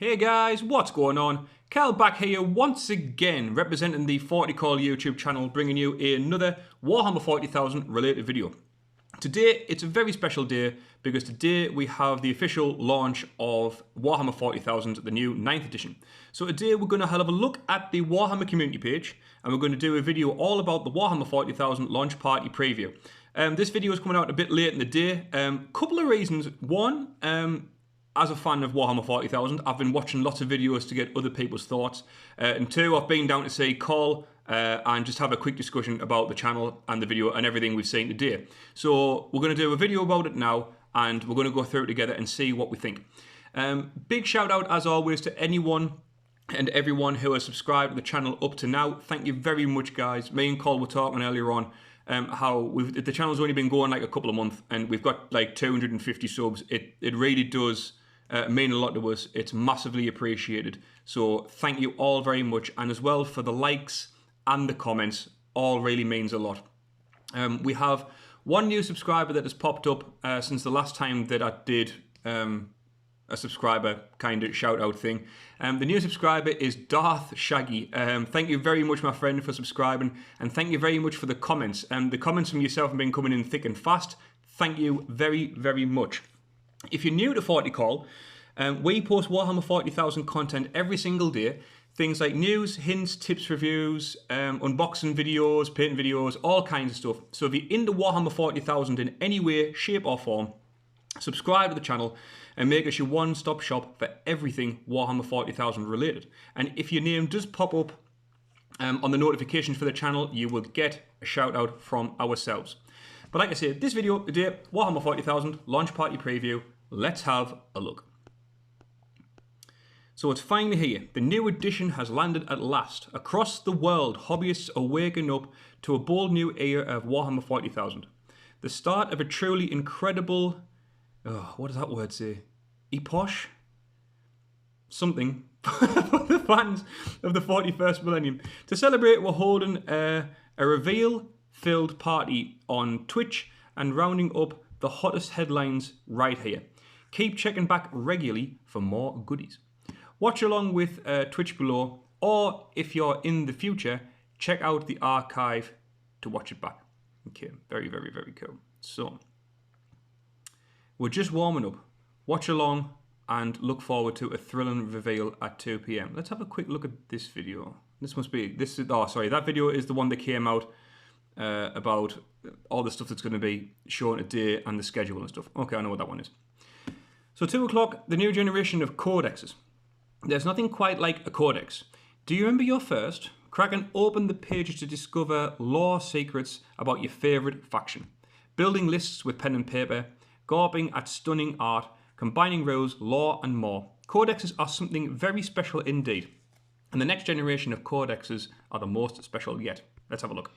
Hey guys, what's going on? Cal back here once again, representing the 40k YouTube channel, bringing you another Warhammer 40,000 related video. Today, it's a very special day because today we have the official launch of Warhammer 40,000, the new 9th edition. So today we're going to have a look at the Warhammer community page and we're going to do a video all about the Warhammer 40,000 launch party preview. This video is coming out a bit late in the day. Couple of reasons. One, as a fan of Warhammer 40,000, I've been watching lots of videos to get other people's thoughts. And two, I've been down to see Call and just have a quick discussion about the channel and the video and everything we've seen today. So we're going to do a video about it now and we're going to go through it together and see what we think. Big shout out as always to anyone and everyone who has subscribed to the channel up to now. Thank you very much, guys. Me and Cole were talking earlier on how the channel's only been going like a couple of months and we've got like 250 subs. It really does mean a lot to us. It's massively appreciated. So thank you all very much, and as well for the likes and the comments, all really means a lot. We have one new subscriber that has popped up since the last time that I did a subscriber kind of shout out thing. The new subscriber is Darth Shaggy. Thank you very much, my friend, for subscribing, and thank you very much for the comments. The comments from yourself have been coming in thick and fast. Thank you very, very much. If you're new to 40k, we post Warhammer 40,000 content every single day. Things like news, hints, tips, reviews, unboxing videos, painting videos, all kinds of stuff. So if you're into Warhammer 40,000 in any way, shape or form, subscribe to the channel and make us your one-stop shop for everything Warhammer 40,000 related. And if your name does pop up on the notifications for the channel, you will get a shout out from ourselves. But like I said, this video today, Warhammer 40,000 launch party preview. Let's have a look. So it's finally here. The new edition has landed at last. Across the world, hobbyists are waking up to a bold new era of Warhammer 40,000. The start of a truly incredible, what does that word say? Epoch? Something for the fans of the 41st millennium. To celebrate, we're holding a reveal-filled party on Twitch and rounding up the hottest headlines right here. Keep checking back regularly for more goodies. Watch along with Twitch below, or if you're in the future, check out the archive to watch it back. Okay, very, very, very cool. So, we're just warming up. Watch along and look forward to a thrilling reveal at 2 PM. Let's have a quick look at this video. That video is the one that came out about all the stuff that's going to be shown today and the schedule and stuff. Okay, I know what that one is. So 2 o'clock, the new generation of codexes. There's nothing quite like a codex. Do you remember your first? Cracking open the pages to discover lore secrets about your favourite faction. Building lists with pen and paper. Gawping at stunning art. Combining rules, lore and more. Codexes are something very special indeed. And the next generation of codexes are the most special yet. Let's have a look.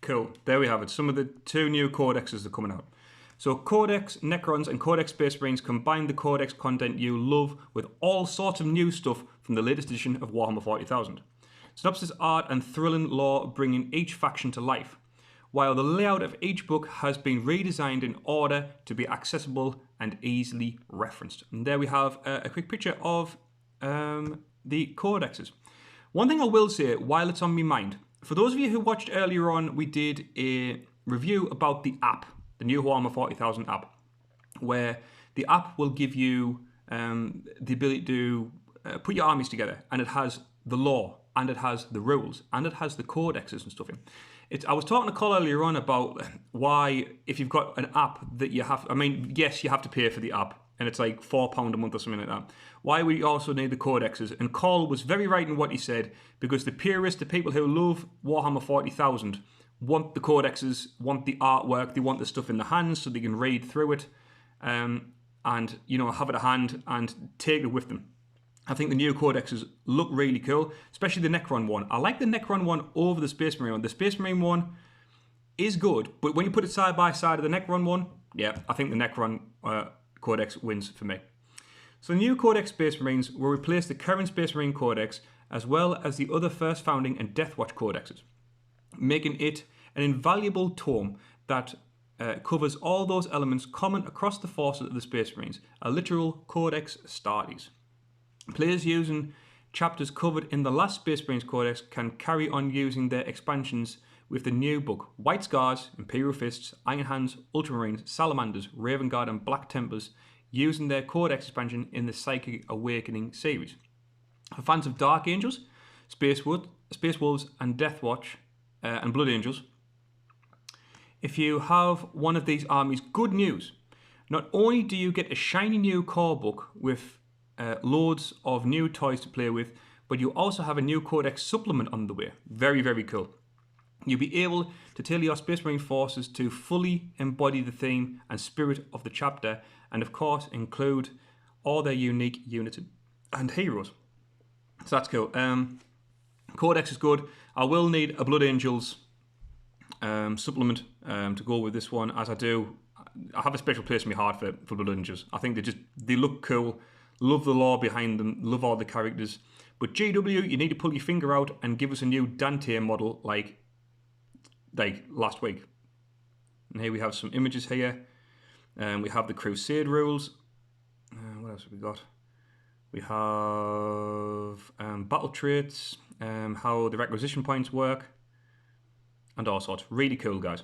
Cool, there we have it. Some of the 2 new codexes are coming out. So Codex Necrons and Codex Space Marines combine the codex content you love with all sorts of new stuff from the latest edition of Warhammer 40,000. Synopsis art and thrilling lore bringing each faction to life, while the layout of each book has been redesigned in order to be accessible and easily referenced. And there we have a quick picture of the codexes. One thing I will say while it's on my mind, for those of you who watched earlier on, we did a review about the app, the new Warhammer 40,000 app, where the app will give you the ability to put your armies together, and it has the lore, and it has the rules, and it has the codexes and stuff in. I was talking to Cole earlier on about why, if you've got an app that you have, I mean, yes, you have to pay for the app, and it's like £4 a month or something like that. Why we also need the codexes? And Cole was very right in what he said, because the purists, the people who love Warhammer 40,000, want the codexes, want the artwork, they want the stuff in the hands so they can read through it, and have it at hand and take it with them. I think the new codexes look really cool, especially the Necron one. I like the Necron one over the Space Marine one. The Space Marine one is good, but when you put it side by side of the Necron one, yeah, I think the Necron codex wins for me. So the new Codex Space Marines will replace the current Space Marine Codex as well as the other First Founding and Deathwatch codexes, making it an invaluable tome that covers all those elements common across the forces of the Space Marines, a literal Codex Astartes. Players using chapters covered in the last Space Marines Codex can carry on using their expansions with the new book: White Scars, Imperial Fists, Iron Hands, Ultramarines, Salamanders, Raven Guard and Black Templars, using their Codex expansion in the Psychic Awakening series. For fans of Dark Angels, Space Wolves and Deathwatch and Blood Angels, if you have one of these armies, good news. Not only do you get a shiny new core book with loads of new toys to play with, but you also have a new Codex supplement on the way. Very, very cool. You'll be able to tailor your Space Marine forces to fully embody the theme and spirit of the chapter, and of course include all their unique units and heroes. So that's cool. Codex is good. I will need a Blood Angels supplement to go with this one, as I have a special place in my heart for Blood Angels. I think they look cool. Love the lore behind them, love all the characters. But GW, you need to pull your finger out and give us a new Dante model like last week. And here we have some images here. We have the Crusade rules. What else have we got? We have battle traits, how the requisition points work, and all sorts. Really cool, guys.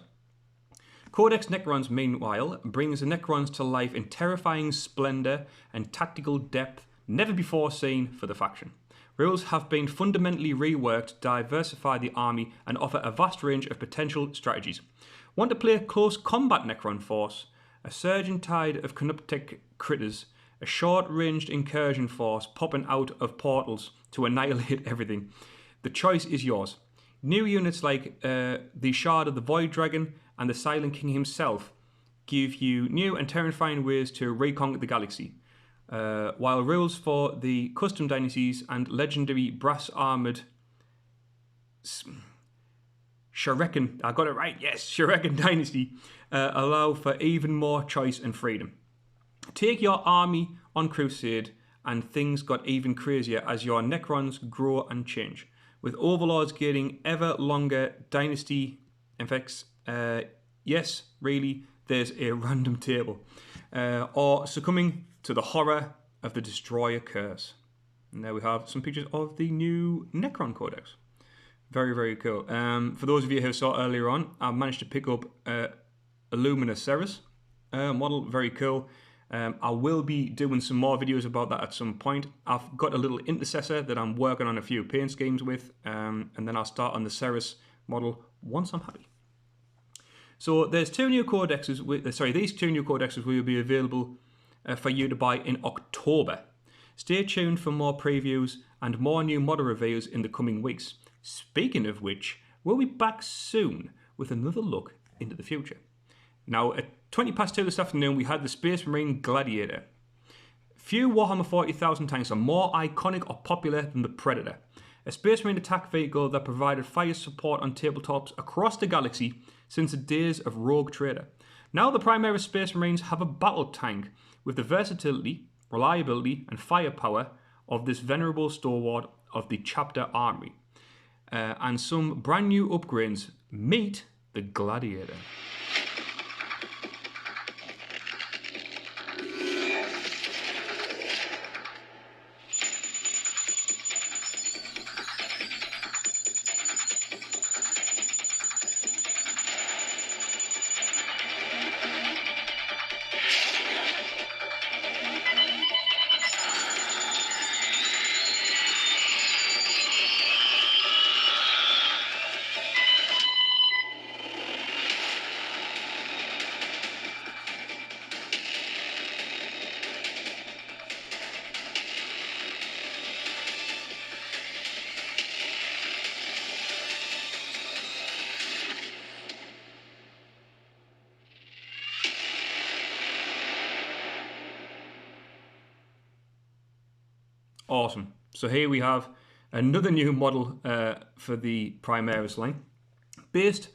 Codex Necrons, meanwhile, brings the Necrons to life in terrifying splendour and tactical depth never before seen for the faction. Rules have been fundamentally reworked to diversify the army and offer a vast range of potential strategies. Want to play a close combat Necron force, a surging tide of Canoptek critters, a short-ranged incursion force popping out of portals to annihilate everything? The choice is yours. New units like the Shard of the Void Dragon and the Silent King himself give you new and terrifying ways to reconquer the galaxy, while rules for the custom dynasties and legendary brass-armoured Shuriken, I got it right, yes, Shuriken dynasty, allow for even more choice and freedom. Take your army on crusade, and things got even crazier as your Necrons grow and change, with overlords gaining ever longer dynasty effects. Yes, really, there's a random table. Or succumbing to the horror of the Destroyer curse. And there we have some pictures of the new Necron Codex. Very, very cool. For those of you who saw earlier on, I managed to pick up Illumina Ceres model. Very cool. I will be doing some more videos about that at some point. I've got a little intercessor that I'm working on a few paint schemes with, and then I'll start on the Ceres model once I'm happy. So there's these two new codexes will be available for you to buy in October. Stay tuned for more previews and more new model reveals in the coming weeks. Speaking of which, we'll be back soon with another look into the future. Now, at 2 this afternoon, we had the Space Marine Gladiator. Few Warhammer 40,000 tanks are more iconic or popular than the Predator, a Space Marine attack vehicle that provided fire support on tabletops across the galaxy since the days of Rogue Trader. Now the Primaris Space Marines have a battle tank with the versatility, reliability and firepower of this venerable stalwart of the Chapter Army. And some brand new upgrades. Meet the Gladiator. Awesome. So here we have another new model for the Primaris line. Based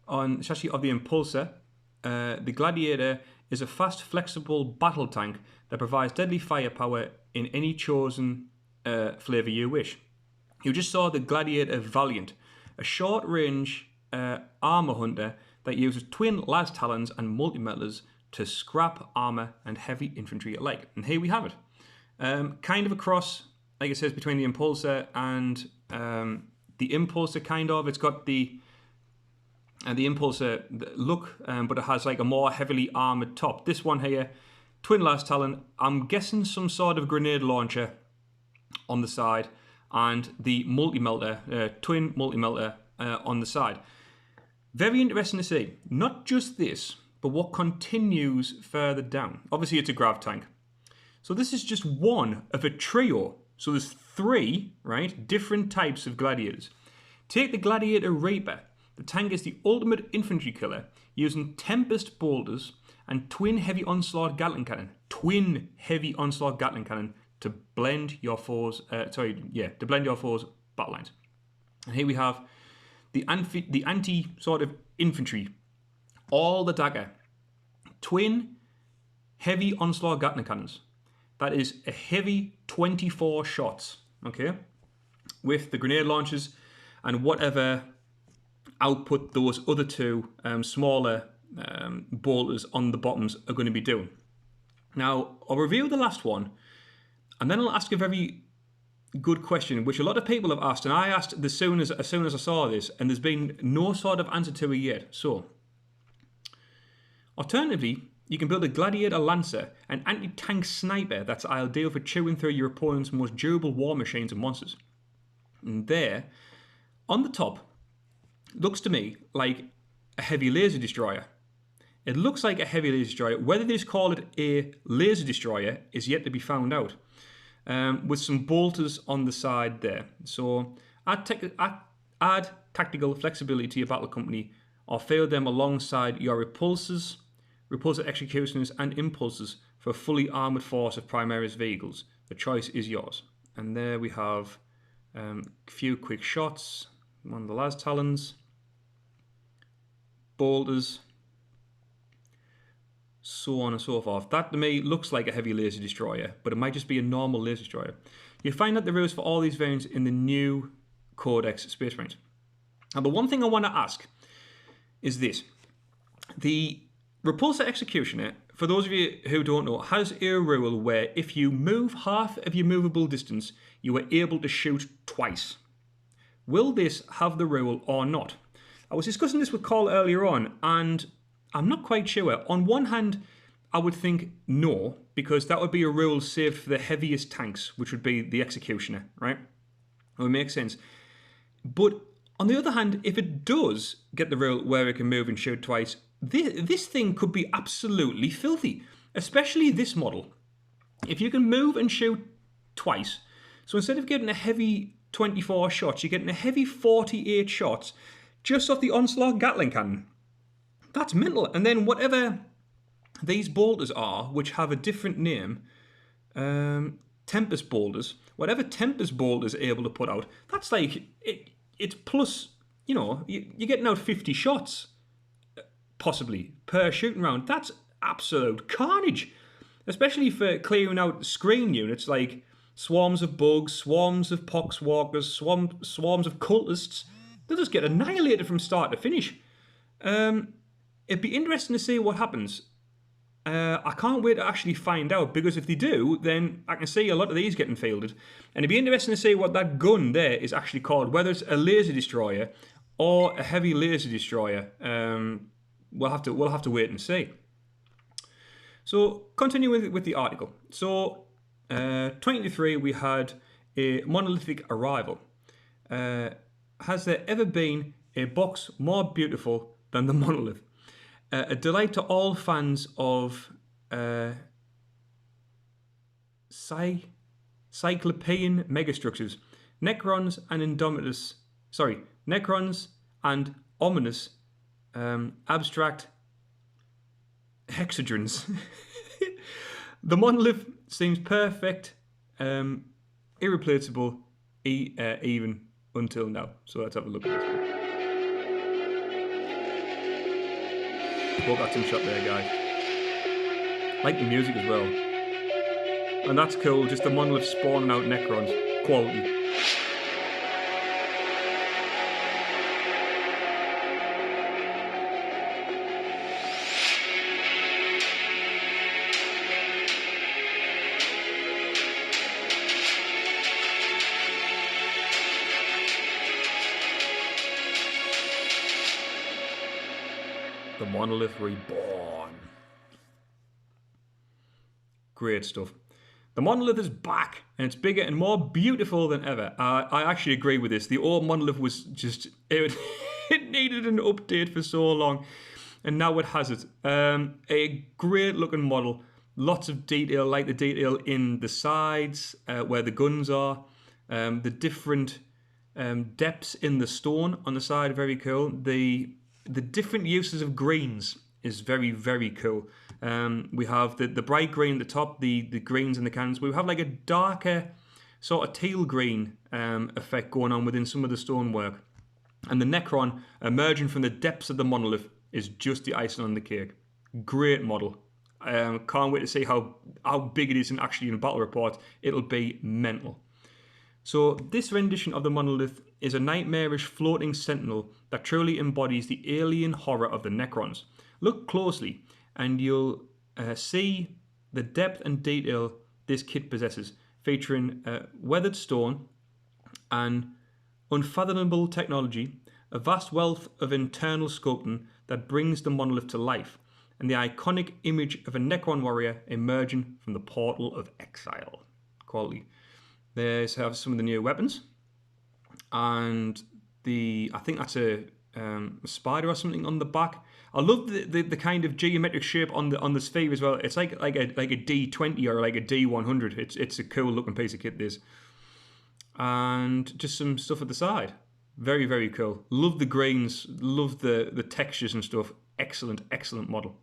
on the chassis of the Repulsor, the Gladiator is a fast, flexible battle tank that provides deadly firepower in any chosen flavour you wish. You just saw the Gladiator Valiant, a short-range armour hunter that uses twin las talons and multi-metals to scrap armour and heavy infantry alike. And here we have it. Kind of a cross, like it says, between the Repulsor and the Impulsor, kind of. It's got the Impulsor look, but it has like a more heavily armoured top. This one here, twin las talon, I'm guessing some sort of grenade launcher on the side, and the multi-melter, twin multi-melter on the side. Very interesting to see. Not just this, but what continues further down. Obviously, it's a grav tank. So this is just one of a trio. So there's 3, right, different types of gladiators. Take the Gladiator Reaper. The tank is the ultimate infantry killer, using Tempest bolters and twin heavy onslaught Gatling cannon. Twin heavy onslaught Gatling cannon to blend your foes. To blend your foes' battle lines. And here we have the anti sort of infantry, all the dagger, twin heavy onslaught Gatling cannons. That is a heavy 24 shots, okay, with the grenade launchers and whatever output those other 2 smaller bolters on the bottoms are going to be doing. Now, I'll review the last one, and then I'll ask a very good question, which a lot of people have asked, and I asked as soon as I saw this, and there's been no sort of answer to it yet. So, alternatively, you can build a Gladiator Lancer, an anti-tank sniper that's ideal for chewing through your opponent's most durable war machines and monsters. And there, on the top, looks to me like a heavy laser destroyer. It looks like a heavy laser destroyer. Whether they just call it a laser destroyer is yet to be found out. With some bolters on the side there. So add tactical flexibility to your battle company, or field them alongside your Repulsors, Repulsor Executioners and Impulsors for a fully armoured force of Primaris vehicles. The choice is yours. And there we have a few quick shots. One of the las talons, bolters, so on and so forth. That to me looks like a heavy laser destroyer, but it might just be a normal laser destroyer. You'll find out the rules for all these variants in the new Codex Space Marines. Now, the one thing I want to ask is this. The Repulsor Executioner, for those of you who don't know, has a rule where if you move half of your movable distance, you are able to shoot twice. Will this have the rule or not? I was discussing this with Carl earlier on, and I'm not quite sure. On one hand, I would think no, because that would be a rule saved for the heaviest tanks, which would be the Executioner, right? It would make sense. But on the other hand, if it does get the rule where it can move and shoot twice, this thing could be absolutely filthy, especially this model. If you can move and shoot twice, so instead of getting a heavy 24 shots, you're getting a heavy 48 shots just off the Onslaught Gatling cannon. That's mental. And then whatever these bolters are, which have a different name, Tempest bolters, whatever Tempest bolters are able to put out, that's like, it's plus, you know, you're getting out 50 shots, possibly, per shooting round. That's absolute carnage, especially for clearing out screen units like swarms of bugs, swarms of poxwalkers, swarms of cultists. They'll just get annihilated from start to finish. It'd be interesting to see what happens. I can't wait to actually find out, because if they do, then I can see a lot of these getting fielded. And it'd be interesting to see what that gun there is actually called, whether it's a laser destroyer or a heavy laser destroyer. We'll have to wait and see. So continuing with the article. So 2023 we had a monolithic arrival. Has there ever been a box more beautiful than the monolith? A delight to all fans of Cyclopean megastructures, Necrons and ominous abstract hexagrams. The monolith seems perfect irreplaceable, even until now. So let's have a look at this one. Hope that's in shot there, guys. Like the music as well. And that's cool, just the monolith spawning out Necrons. Quality. The Monolith Reborn. Great stuff. The Monolith is back, and it's bigger and more beautiful than ever. I actually agree with this. The old Monolith was just... It needed an update for so long, and now it has it. A great looking model. Lots of detail, like the detail in the sides, where the guns are. The different depths in the stone on the side, very cool. The different uses of greens is very, very cool. We have the bright green at the top, the greens in the cannons. We have like a darker sort of teal green effect going on within some of the stonework. And the Necron emerging from the depths of the monolith is just the icing on the cake. Great model. Can't wait to see how big it is and actually in battle reports. It'll be mental. So this rendition of the monolith is a nightmarish floating sentinel that truly embodies the alien horror of the Necrons. Look closely and you'll see the depth and detail this kit possesses, featuring weathered stone and unfathomable technology, a vast wealth of internal sculpting that brings the monolith to life, and the iconic image of a Necron warrior emerging from the portal of exile. Quality. There's some of the new weapons, and I think that's a spider or something on the back. I love the kind of geometric shape on the sphere as well. It's like a D20 or like a D100. It's a cool looking piece of kit, this. And just some stuff at the side. Very, very cool. Love the greens, love the textures and stuff. Excellent, excellent model.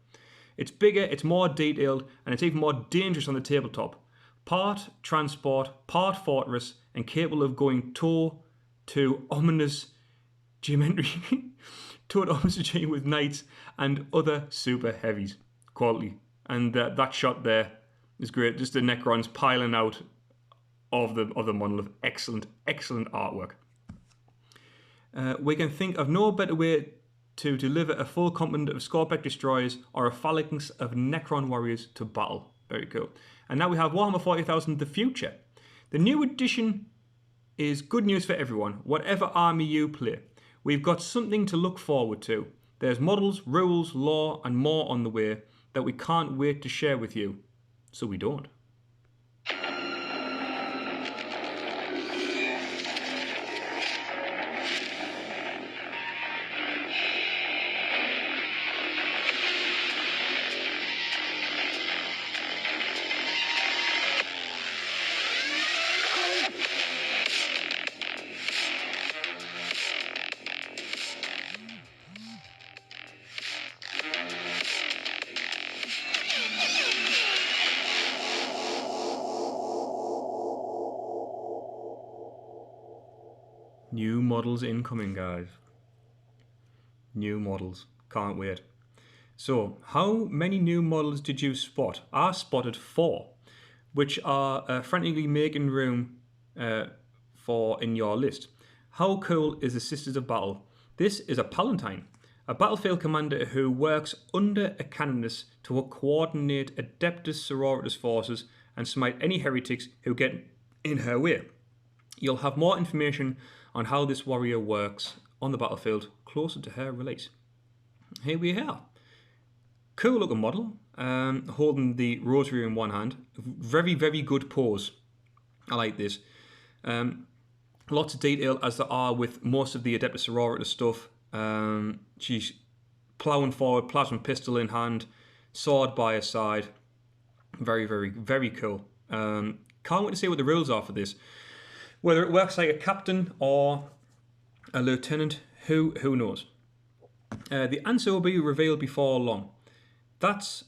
It's bigger, it's more detailed, and it's even more dangerous on the tabletop. Part transport, part fortress, and capable of going toe to ominous geometry, toe to ominous geometry with knights and other super heavies. Quality. And that shot there is great. Just the Necrons piling out of the monolith. Excellent, excellent artwork. We can think of no better way to deliver a full complement of Scorpec destroyers or a phalanx of Necron warriors to battle. Very cool. And now we have Warhammer 40,000 The Future. The new edition is good news for everyone, whatever army you play. We've got something to look forward to. There's models, rules, lore, and more on the way that we can't wait to share with you. So we don't. New models incoming, guys. New models. Can't wait. So, how many new models did you spot? I spotted 4, which are frantically making room for in your list. How cool is the Sisters of Battle? This is a Palatine, a battlefield commander who works under a canoness to coordinate Adeptus Sororitas forces and smite any heretics who get in her way. You'll have more information on how this warrior works on the battlefield closer to her release. Here we are. Cool looking model, holding the rosary in one hand. Very, very good pose. I like this. Lots of detail as there are with most of the Adeptus Sororitas stuff. She's ploughing forward, plasma pistol in hand, sword by her side. Very, very, very cool. Can't wait to see what the rules are for this. Whether it works like a captain or a lieutenant, who knows? The answer will be revealed before long. That's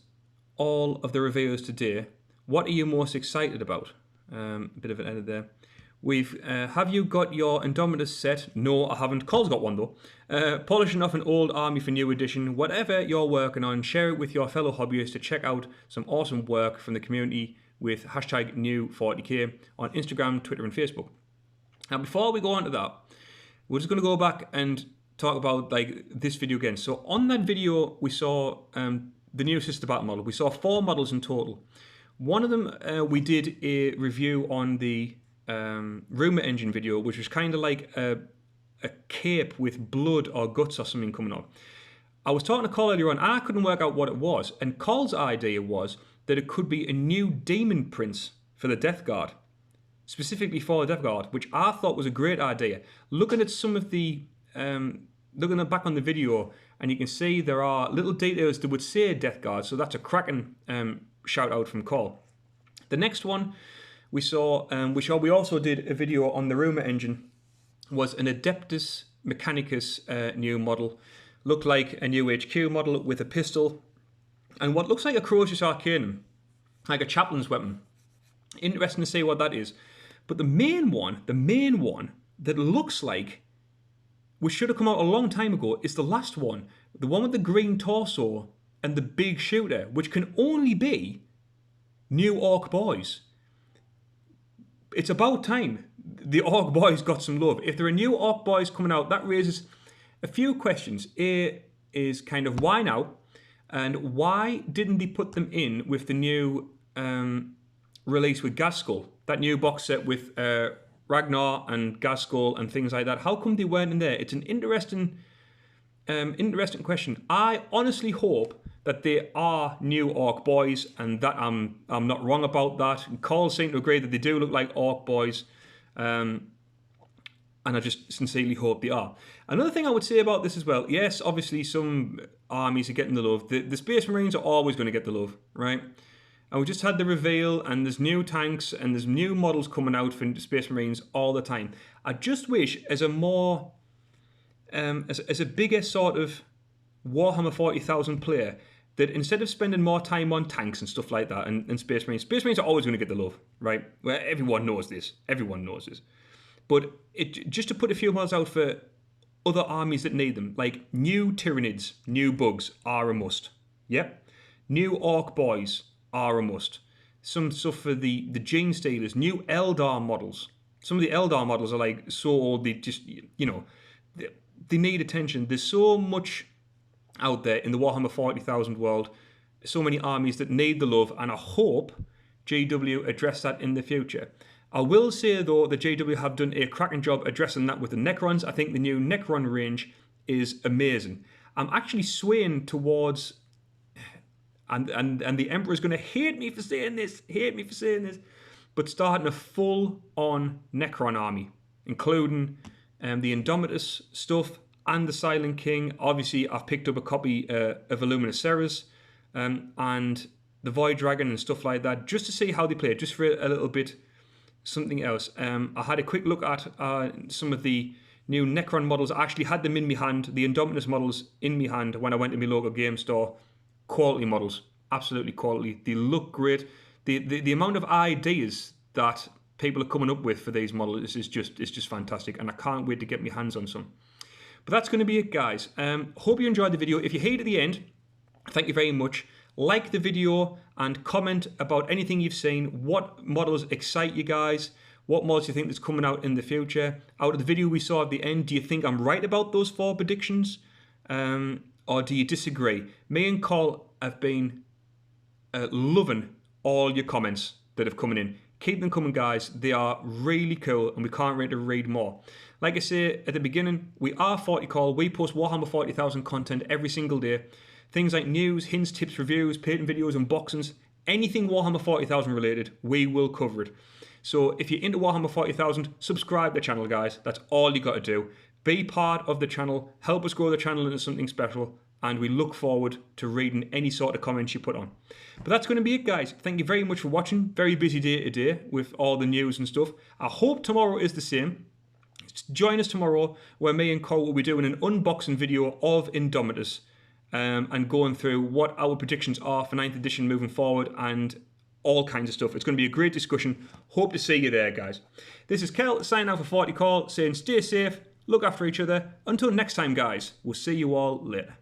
all of the reveals today. What are you most excited about? A bit of an edit there. Have you got your Indomitus set? No, I haven't. Cole's got one though. Polishing off an old army for new edition. Whatever you're working on, share it with your fellow hobbyists to check out some awesome work from the community with hashtag new40k on Instagram, Twitter and Facebook. Now before we go on to that, we're just going to go back and talk about like this video again. So on that video we saw the new sister battle model. We saw 4 models in total. One of them we did a review on the Rumour Engine video, which was kind of like a cape with blood or guts or something coming up. I was talking to Cole earlier on and I couldn't work out what it was, and Cole's idea was that it could be a new Demon Prince for the Death Guard, specifically for the Death Guard, which I thought was a great idea. Looking at some of the looking back on the video, and you can see there are little details that would say Death Guard, so that's a cracking shout out from Cole. The next one we saw, we also did a video on the Rumour Engine, was an Adeptus Mechanicus new model. Looked like a new HQ model with a pistol and what looks like a Crucius Arcanum, like a chaplain's weapon. Interesting to see what that is. But the main one that looks like which should have come out a long time ago is the last one. The one with the green torso and the big shooter, which can only be new Orc Boys. It's about time the Orc Boys got some love. If there are new Orc Boys coming out, that raises a few questions. A is kind of why now? And why didn't they put them in with the new release with Gaskell? That new box set with Ragnar and Gaskell and things like that. How come they weren't in there? It's an interesting question. I honestly hope that they are new Orc Boys, and that I'm not wrong about that. Cole seemed to agree that they do look like Orc Boys, and I just sincerely hope they are. Another thing I would say about this as well, yes, obviously some armies are getting the love. The Space Marines are always going to get the love, right? And we just had the reveal, and there's new tanks, and there's new models coming out for Space Marines all the time. I just wish, as a more, as a bigger sort of Warhammer 40,000 player, that instead of spending more time on tanks and stuff like that, and Space Marines are always going to get the love, right? Well, everyone knows this. Everyone knows this. But just to put a few models out for other armies that need them, like new Tyranids, new Bugs are a must. Yep. New Orc Boys are a must. Some stuff for the Gene Stealers, new Eldar models. Some of the Eldar models are like so old, they just, you know, they need attention. There's so much out there in the Warhammer 40,000 world, so many armies that need the love, and I hope GW address that in the future. I will say though that GW have done a cracking job addressing that with the Necrons. I think the new Necron range is amazing. I'm actually swaying towards, and the Emperor's going to hate me for saying this, but starting a full-on Necron army, including the Indomitus stuff, and the Silent King. Obviously, I've picked up a copy of Illuminous Ceres and the Void Dragon and stuff like that, just to see how they play, just for a little bit something else. I had a quick look at some of the new Necron models. I actually had them in my hand, the Indomitus models in my hand when I went to my local game store. Quality models, absolutely quality. They look great. The amount of ideas that people are coming up with for these models is just fantastic, and I can't wait to get my hands on some. But that's going to be it, guys. Hope you enjoyed the video. If you hate at the end, thank you very much. Like the video and comment about anything you've seen. What models excite you guys? What models do you think is coming out in the future? Out of the video we saw at the end, do you think I'm right about those 4 predictions? Or do you disagree? Me and Cole have been loving all your comments that have come in. Keep them coming, guys. They are really cool, and we can't wait to read more. Like I say at the beginning, we are 40Call. We post Warhammer 40,000 content every single day. Things like news, hints, tips, reviews, painting videos, unboxings, anything Warhammer 40,000 related, we will cover it. So if you're into Warhammer 40,000, subscribe to the channel, guys. That's all you got to do. Be part of the channel. Help us grow the channel into something special. And we look forward to reading any sort of comments you put on. But that's going to be it, guys. Thank you very much for watching. Very busy day today with all the news and stuff. I hope tomorrow is the same. Join us tomorrow where me and Cole will be doing an unboxing video of Indomitus and going through what our predictions are for 9th edition moving forward, and all kinds of stuff. It's going to be a great discussion. Hope to see you there, guys. This is Kel signing out for 40k, saying stay safe, look after each other. Until next time, guys, we'll see you all later.